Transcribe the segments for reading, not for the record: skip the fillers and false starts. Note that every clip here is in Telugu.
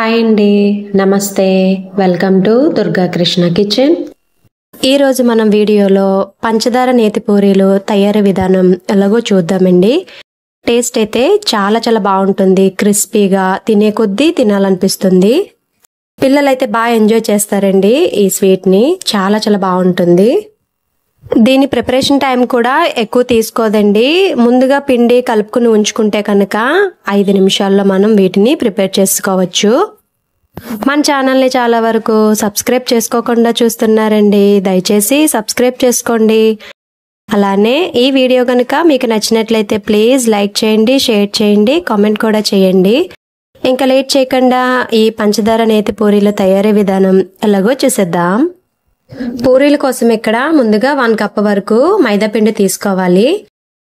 హాయ్ అండి, నమస్తే. Welcome to Durga Krishna kitchen. ఈరోజు మనం వీడియోలో పంచదార నేతి పూరీలు తయారీ విధానం ఎలాగో చూద్దామండి. టేస్ట్ అయితే చాలా బాగుంటుంది. క్రిస్పీగా తినే కొద్దీ తినాలనిపిస్తుంది. పిల్లలైతే బాగా ఎంజాయ్ చేస్తారండి ఈ స్వీట్ని. చాలా బాగుంటుంది. దీని ప్రిపరేషన్ టైం కూడా ఎక్కువ తీసుకోదండి. ముందుగా పిండి కలుపుకుని ఉంచుకుంటే కనుక 5 నిమిషాల్లో మనం వీటిని ప్రిపేర్ చేసుకోవచ్చు. మన ఛానల్ని చాలా వరకు సబ్స్క్రైబ్ చేసుకోకుండా చూస్తున్నారండి. దయచేసి సబ్స్క్రైబ్ చేసుకోండి. అలానే ఈ వీడియో కనుక మీకు నచ్చినట్లయితే ప్లీజ్ లైక్ చేయండి, షేర్ చేయండి, కామెంట్ కూడా చేయండి. ఇంకా లేట్ చేయకుండా ఈ పంచదార నేతి పూరీల తయారీ విధానం ఎలాగో చూసేద్దాం. పూరీల కోసం ఇక్కడ ముందుగా 1 కప్ వరకు మైదా పిండి తీసుకోవాలి.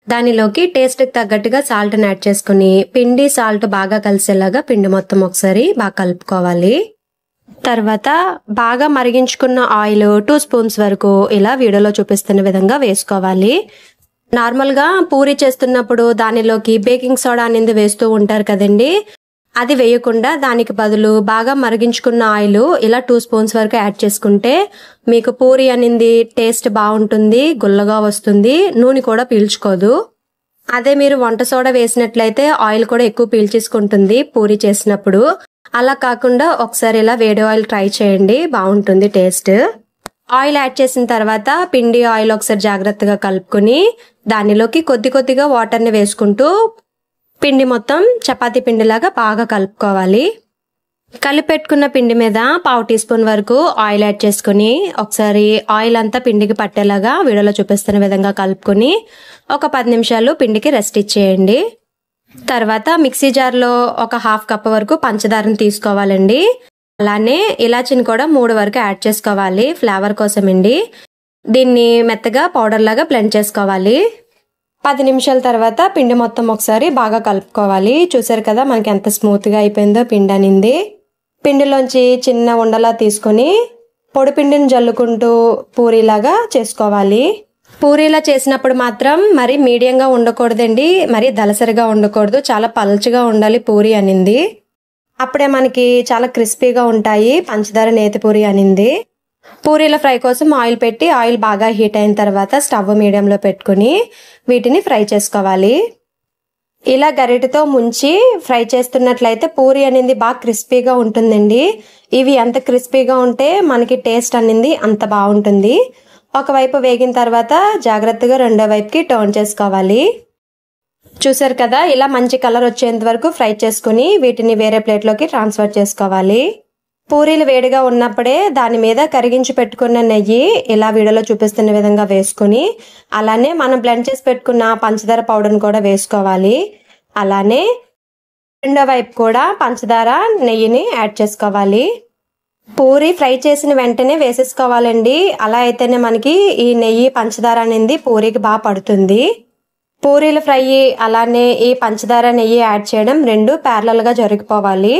దానిలోకి టేస్ట్ తగ్గట్టుగా సాల్ట్ యాడ్ చేసుకుని పిండి సాల్ట్ బాగా కలిసేలాగా పిండి మొత్తం ఒకసారి బాగా కలుపుకోవాలి. తర్వాత బాగా మరిగించుకున్న ఆయిల్ 2 స్పూన్స్ వరకు ఇలా వీడియోలో చూపిస్తున్న విధంగా వేసుకోవాలి. నార్మల్గా పూరీ చేస్తున్నప్పుడు దానిలోకి బేకింగ్ సోడా అనేది వేస్తూ ఉంటారు కదండి. అది వేయకుండా దానికి బదులు బాగా మరిగించుకున్న ఆయిల్ ఇలా 2 స్పూన్స్ వరకు యాడ్ చేసుకుంటే మీకు పూరీ అనేది టేస్ట్ బాగుంటుంది, గుల్లగా వస్తుంది, నూనె కూడా పీల్చుకోదు. అదే మీరు వంట సోడా వేసినట్లయితే ఆయిల్ కూడా ఎక్కువ పీల్చేసుకుంటుంది పూరీ చేసినప్పుడు. అలా కాకుండా ఒకసారి ఇలా వేడి ఆయిల్ ట్రై చేయండి, బాగుంటుంది టేస్ట్. ఆయిల్ యాడ్ చేసిన తర్వాత పిండి ఆయిల్ ఒకసారి జాగ్రత్తగా కలుపుకొని దానిలోకి కొద్దిగా వాటర్ని వేసుకుంటూ పిండి మొత్తం చపాతీ పిండిలాగా బాగా కలుపుకోవాలి. కలిపెట్టుకున్న పిండి మీద 1/2 టీ స్పూన్ వరకు ఆయిల్ యాడ్ చేసుకుని ఒకసారి ఆయిల్ అంతా పిండికి పట్టేలాగా వీడియోలో చూపిస్తున్న విధంగా కలుపుకొని ఒక 10 నిమిషాలు పిండికి రెస్ట్ ఇచ్చేయండి. తర్వాత మిక్సీ జార్లో ఒక 1/2 కప్ వరకు పంచదారని తీసుకోవాలండి. అలానే ఇలాచీని కూడా 3 వరకు యాడ్ చేసుకోవాలి ఫ్లేవర్ కోసమండి. దీన్ని మెత్తగా పౌడర్ లాగా బ్లెండ్ చేసుకోవాలి. 10 నిమిషాల తర్వాత పిండి మొత్తం ఒకసారి బాగా కలుపుకోవాలి. చూసారు కదా మనకి ఎంత స్మూత్గా అయిపోయిందో పిండి అనింది. పిండిలోంచి చిన్న ఉండలా తీసుకొని పొడి పిండిని జల్లుకుంటూ పూరీలాగా చేసుకోవాలి. పూరీలా చేసినప్పుడు మాత్రం మరి మీడియంగా ఉండకూడదండి, మరి దలసరిగా ఉండకూడదు, చాలా పల్చగా ఉండాలి పూరీ అనింది. అప్పుడే మనకి చాలా క్రిస్పీగా ఉంటాయి పంచదార నేతి పూరీ అనింది. పూరీల ఫ్రై కోసం ఆయిల్ పెట్టి ఆయిల్ బాగా హీట్ అయిన తర్వాత స్టవ్ మీడియంలో పెట్టుకుని వీటిని ఫ్రై చేసుకోవాలి. ఇలా గరిటెతో ముంచి ఫ్రై చేస్తున్నట్లయితే పూరీ అనేది బాగా క్రిస్పీగా ఉంటుందండి. ఇవి ఎంత క్రిస్పీగా ఉంటే మనకి టేస్ట్ అనేది అంత బాగుంటుంది. ఒకవైపు వేగిన తర్వాత జాగ్రత్తగా రెండో వైపుకి టర్న్ చేసుకోవాలి. చూసారు కదా ఇలా మంచి కలర్ వచ్చేంత వరకు ఫ్రై చేసుకుని వీటిని వేరే ప్లేట్లోకి ట్రాన్స్ఫర్ చేసుకోవాలి. పూరీలు వేడిగా ఉన్నప్పుడే దాని మీద కరిగించి పెట్టుకున్న నెయ్యి ఇలా వీడియోలో చూపిస్తున్న విధంగా వేసుకుని అలానే మనం బ్లెండ్ చేసి పెట్టుకున్న పంచదార పౌడర్ని కూడా వేసుకోవాలి. అలానే రెండో వైపు కూడా పంచదార నెయ్యిని యాడ్ చేసుకోవాలి. పూరీ ఫ్రై చేసిన వెంటనే వేసేసుకోవాలండి. అలా అయితేనే మనకి ఈ నెయ్యి పంచదార అనేది పూరీకి బాగా పడుతుంది. పూరీలు ఫ్రై అలానే ఈ పంచదార నెయ్యి యాడ్ చేయడం 2 ప్యారలల్గా జరిగిపోవాలి.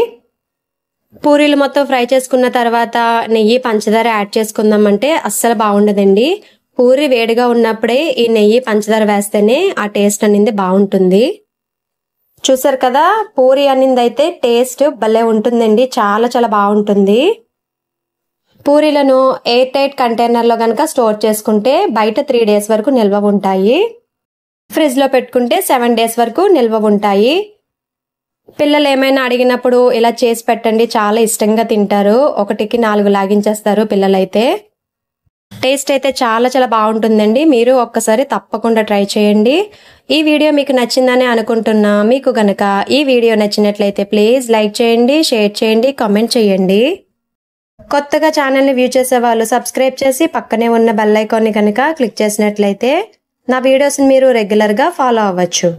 పూరీలు మొత్తం ఫ్రై చేసుకున్న తర్వాత నెయ్యి పంచదార యాడ్ చేసుకుందామంటే అస్సలు బాగుండదండి. పూరీ వేడిగా ఉన్నప్పుడే ఈ నెయ్యి పంచదార వేస్తేనే ఆ టేస్ట్ అనేది బాగుంటుంది. చూసారు కదా పూరీ అనేది అయితే టేస్ట్ భలే ఉంటుందండి, చాలా బాగుంటుంది. పూరీలను ఎయిర్ టైట్ కంటైనర్లో కనుక స్టోర్ చేసుకుంటే బయట 3 డేస్ వరకు నిల్వ ఉంటాయి. ఫ్రిడ్జ్లో పెట్టుకుంటే 7 డేస్ వరకు నిల్వ ఉంటాయి. పిల్లలు ఏమైనా అడిగినప్పుడు ఇలా చేసి పెట్టండి, చాలా ఇష్టంగా తింటారు. 1కి 4 లాగించేస్తారు పిల్లలైతే. టేస్ట్ అయితే చాలా బాగుంటుందండి. మీరు ఒక్కసారి తప్పకుండా ట్రై చేయండి. ఈ వీడియో మీకు నచ్చిందని అనుకుంటున్నా. మీకు గనక ఈ వీడియో నచ్చినట్లయితే ప్లీజ్ లైక్ చేయండి, షేర్ చేయండి, కామెంట్ చేయండి. కొత్తగా ఛానల్ని వ్యూ చేసే వాళ్ళు సబ్స్క్రైబ్ చేసి పక్కనే ఉన్న బెల్ ఐకాన్ని కనుక క్లిక్ చేసినట్లయితే నా వీడియోస్ని మీరు రెగ్యులర్గా ఫాలో అవ్వచ్చు.